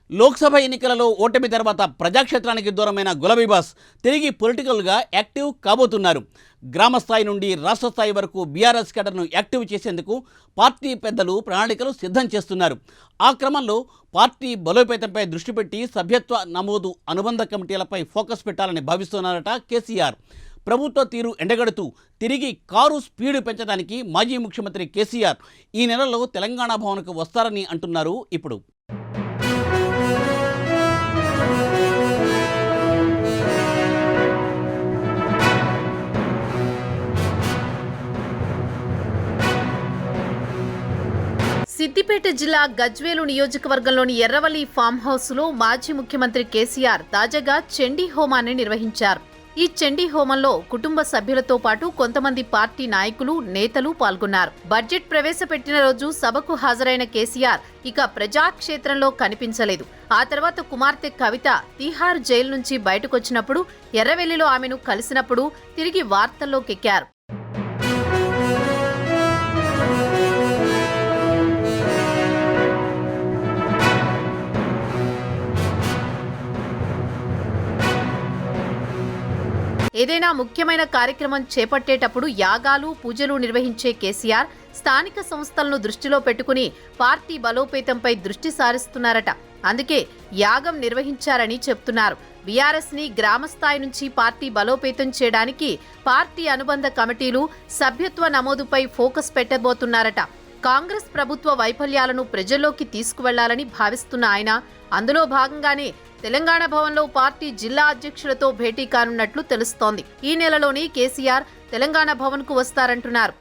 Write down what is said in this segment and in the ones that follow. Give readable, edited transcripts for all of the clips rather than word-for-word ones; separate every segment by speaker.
Speaker 1: లోక్సభ ఎన్నికలలో ఓటమి తర్వాత ప్రజాక్షేత్రానికి దూరమైన గులాబీ బాస్ తిరిగి పొలిటికల్గా యాక్టివ్ కాబోతున్నారు. గ్రామస్థాయి నుండి రాష్ట్ర స్థాయి వరకు బీఆర్ఎస్ కేడర్ను యాక్టివ్ చేసేందుకు పార్టీ పెద్దలు ప్రణాళికలు సిద్ధం చేస్తున్నారు. ఆ క్రమంలో పార్టీ బలోపేతంపై దృష్టి పెట్టి సభ్యత్వ నమోదు అనుబంధ కమిటీలపై ఫోకస్ పెట్టాలని భావిస్తున్నారట కేసీఆర్. ప్రభుత్వ తీరు ఎండగడుతూ తిరిగి కారు స్పీడ్ పెంచడానికి మాజీ ముఖ్యమంత్రి కేసీఆర్ ఈ నెలలో తెలంగాణ భవన్కు వస్తారని అంటున్నారు. ఇప్పుడు
Speaker 2: సిద్దిపేట జిల్లా గజ్వేలు నియోజకవర్గంలోని ఎర్రవల్లి ఫామ్ హౌస్లో మాజీ ముఖ్యమంత్రి కేసీఆర్ తాజాగా చండీ హోమాన్ని నిర్వహించారు. ఈ చండీ హోమంలో కుటుంబ సభ్యులతో పాటు కొంతమంది పార్టీ నాయకులు, నేతలు పాల్గొన్నారు. బడ్జెట్ ప్రవేశపెట్టిన రోజు సభకు హాజరైన కేసీఆర్ ఇక ప్రజాక్షేత్రంలో కనిపించలేదు. ఆ తర్వాత కుమార్తె కవిత తిహార్ జైలు నుంచి బయటకొచ్చినప్పుడు, ఎర్రవెల్లిలో ఆమెను కలిసినప్పుడు తిరిగి వార్తల్లోకెక్కారు. ఏదైనా ముఖ్యమైన కార్యక్రమం చేపట్టేటప్పుడు యాగాలు, పూజలు నిర్వహించే కేసీఆర్ స్థానిక సంస్థలను దృష్టిలో పెట్టుకుని పార్టీ బలోపేతంపై దృష్టి సారిస్తున్నారట. అందుకే యాగం నిర్వహించారని చెప్తున్నారు. బీఆర్ఎస్ ని గ్రామస్థాయి నుంచి పార్టీ బలోపేతం చేయడానికి పార్టీ అనుబంధ కమిటీలు సభ్యత్వ నమోదుపై ఫోకస్ పెట్టబోతున్నారట. కాంగ్రెస్ ప్రభుత్వ వైఫల్యాలను ప్రజల్లోకి తీసుకువెళ్లాలని భావిస్తున్న ఆయన అందులో భాగంగానే తెలంగాణ భవన్లో పార్టీ జిల్లా అధ్యక్షులతో భేటీ కానున్నట్లు తెలుస్తోంది. ఈ నెలలోని కేసీఆర్ తెలంగాణ భవన్కు వస్తారంటున్నారు.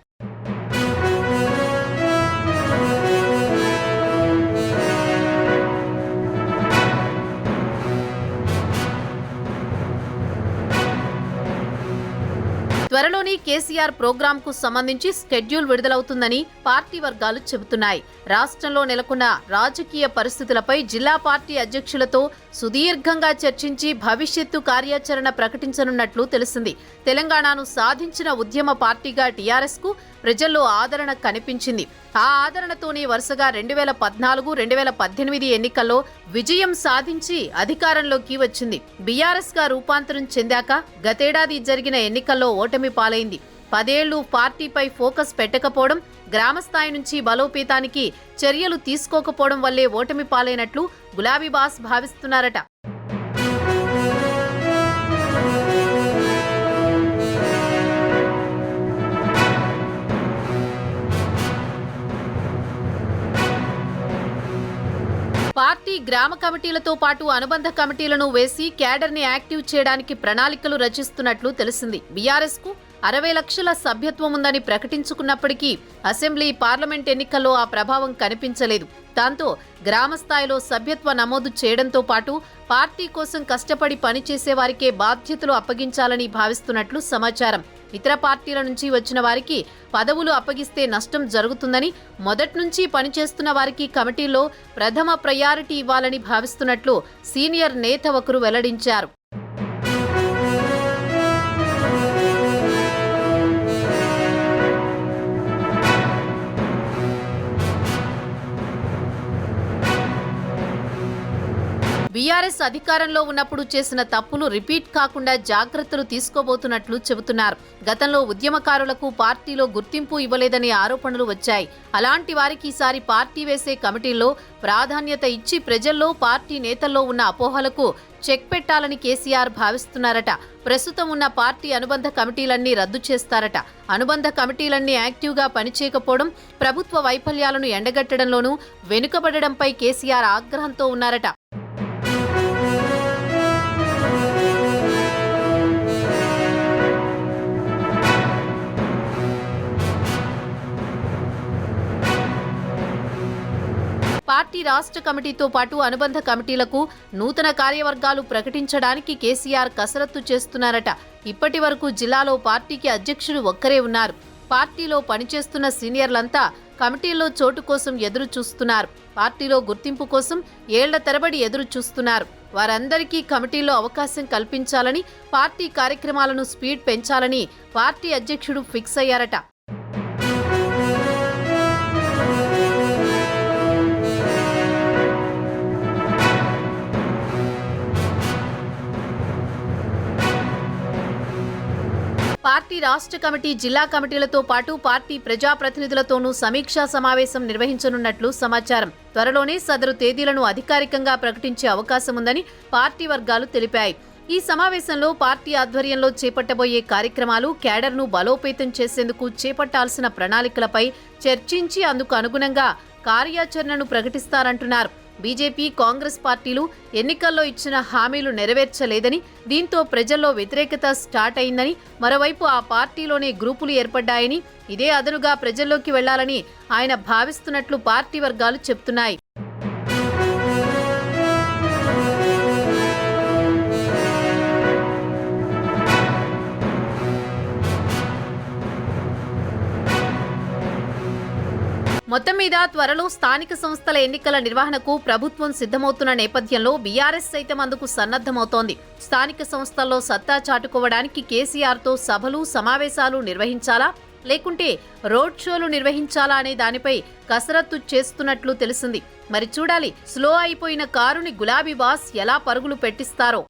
Speaker 2: త్వరలోని కేసీఆర్ ప్రోగ్రాంకు సంబంధించి స్కెడ్యూల్ విడుదలవుతుందని పార్టీ వర్గాలు చెబుతున్నాయి. రాష్ట్రంలో నెలకొన్న రాజకీయ పరిస్థితులపై జిల్లా పార్టీ అధ్యక్షులతో సుదీర్ఘంగా చర్చించి భవిష్యత్తు కార్యాచరణ ప్రకటించనున్నట్లు తెలిసింది. తెలంగాణను సాధించిన ఉద్యమ పార్టీగా టీఆర్ఎస్ కు ప్రజల్లో ఆదరణ కనిపించింది. ఆ ఆదరణతోనే వరుసగా 2014, 2018 ఎన్నికల్లో విజయం సాధించి అధికారంలోకి వచ్చింది. బీఆర్ఎస్ గా రూపాంతరం చెందాక గతేడాది జరిగిన ఎన్నికల్లో ఓటమి పాలైంది. 10 ఏళ్లు పార్టీపై ఫోకస్ పెట్టకపోవడం, గ్రామస్థాయి నుంచి బలోపేతానికి చర్యలు తీసుకోకపోవడం వల్లే ఓటమి పాలైనట్లు గులాబీ బాస్ భావిస్తున్నారట. పార్టీ గ్రామ కమిటీలతో పాటు అనుబంధ కమిటీలను వేసి క్యాడర్ని యాక్టివ్ చేయడానికి ప్రణాళికలు రచిస్తున్నట్లు తెలిసింది. బీఆర్ఎస్ కు 60 లక్షల సభ్యత్వం ఉందని ప్రకటించుకున్నప్పటికీ అసెంబ్లీ, పార్లమెంట్ ఎన్నికల్లో ఆ ప్రభావం కనిపించలేదు. దాంతో గ్రామస్థాయిలో సభ్యత్వ నమోదు చేయడంతో పాటు పార్టీ కోసం కష్టపడి పనిచేసే వారికే బాధ్యతలు అప్పగించాలని భావిస్తున్నట్లు సమాచారం. ఇతర పార్టీల నుంచి వచ్చిన వారికి పదవులు అప్పగిస్తే నష్టం జరుగుతుందని మొదటి నుంచి పనిచేస్తున్న వారికి కమిటీల్లో ప్రథమ ప్రయారిటీ ఇవ్వాలని భావిస్తున్నట్లు సీనియర్ నేత ఒకరు వెల్లడించారు. బీఆర్ఎస్ అధికారంలో ఉన్నప్పుడు చేసిన తప్పులు రిపీట్ కాకుండా జాగ్రత్తలు తీసుకోబోతున్నట్లు చెబుతున్నారు. గతంలో ఉద్యమకారులకు పార్టీలో గుర్తింపు ఇవ్వలేదనే ఆరోపణలు వచ్చాయి. అలాంటి వారికి ఈసారి పార్టీ వేసే కమిటీల్లో ప్రాధాన్యత ఇచ్చి ప్రజల్లో, పార్టీ నేతల్లో ఉన్న అపోహలకు చెక్ పెట్టాలని కేసీఆర్ భావిస్తున్నారట. ప్రస్తుతం ఉన్న పార్టీ అనుబంధ కమిటీలన్నీ రద్దు చేస్తారట. అనుబంధ కమిటీలన్నీ యాక్టివ్గా పనిచేయకపోవడం, ప్రభుత్వ వైఫల్యాలను ఎండగట్టడంలోనూ వెనుకబడడంపై కేసీఆర్ ఆగ్రహంతో ఉన్నారట. పార్టీ రాష్ట్ర కమిటీతో పాటు అనుబంధ కమిటీలకు నూతన కార్యవర్గాలు ప్రకటించడానికి కేసీఆర్ కసరత్తు చేస్తున్నారట. ఇప్పటి వరకు జిల్లాలో పార్టీకి అధ్యక్షుడు ఒక్కరే ఉన్నారు. పార్టీలో పనిచేస్తున్న సీనియర్లంతా కమిటీల్లో చోటు కోసం ఎదురు చూస్తున్నారు. పార్టీలో గుర్తింపు కోసం ఏళ్ల తరబడి ఎదురు చూస్తున్నారు. వారందరికీ కమిటీల్లో అవకాశం కల్పించాలని, పార్టీ కార్యక్రమాలను స్పీడ్ పెంచాలని పార్టీ అధ్యక్షుడు ఫిక్స్ అయ్యారట. పార్టీ రాష్ట్ర కమిటీ, జిల్లా కమిటీలతో పాటు పార్టీ ప్రజాప్రతినిధులతోనూ సమీక్షా సమావేశం నిర్వహించనున్నట్లు సమాచారం. త్వరలోనే సదరు తేదీలను అధికారికంగా ప్రకటించే అవకాశం ఉందని పార్టీ వర్గాలు తెలిపాయి. ఈ సమావేశంలో పార్టీ ఆధ్వర్యంలో చేపట్టబోయే కార్యక్రమాలు, కేడర్ను బలోపేతం చేసేందుకు చేపట్టాల్సిన ప్రణాళికలపై చర్చించి అందుకు అనుగుణంగా కార్యాచరణను ప్రకటిస్తారంటున్నారు. బీజేపీ, కాంగ్రెస్ పార్టీలు ఎన్నికల్లో ఇచ్చిన హామీలు నెరవేర్చలేదని, దీంతో ప్రజల్లో వ్యతిరేకత స్టార్ట్ అయిందని, మరోవైపు ఆ పార్టీలోనే గ్రూపులు ఏర్పడ్డాయని, ఇదే అదనుగా ప్రజల్లోకి వెళ్లాలని ఆయన భావిస్తున్నట్లు పార్టీ వర్గాలు చెబుతున్నాయి. మొత్తం మీద త్వరలో స్థానిక సంస్థల ఎన్నికల నిర్వహణకు ప్రభుత్వం సిద్ధమవుతున్న నేపథ్యంలో బీఆర్ఎస్ సైతం అందుకు సన్నద్ధమవుతోంది. స్థానిక సంస్థల్లో సత్తా చాటుకోవడానికి కేసీఆర్తో సభలు, సమావేశాలు నిర్వహించాలా, లేకుంటే రోడ్ షోలు నిర్వహించాలా అనే దానిపై కసరత్తు చేస్తున్నట్లు తెలిసింది. మరి చూడాలి, స్లో అయిపోయిన కారుని గులాబీ బాస్ ఎలా పరుగులు పెట్టిస్తారో.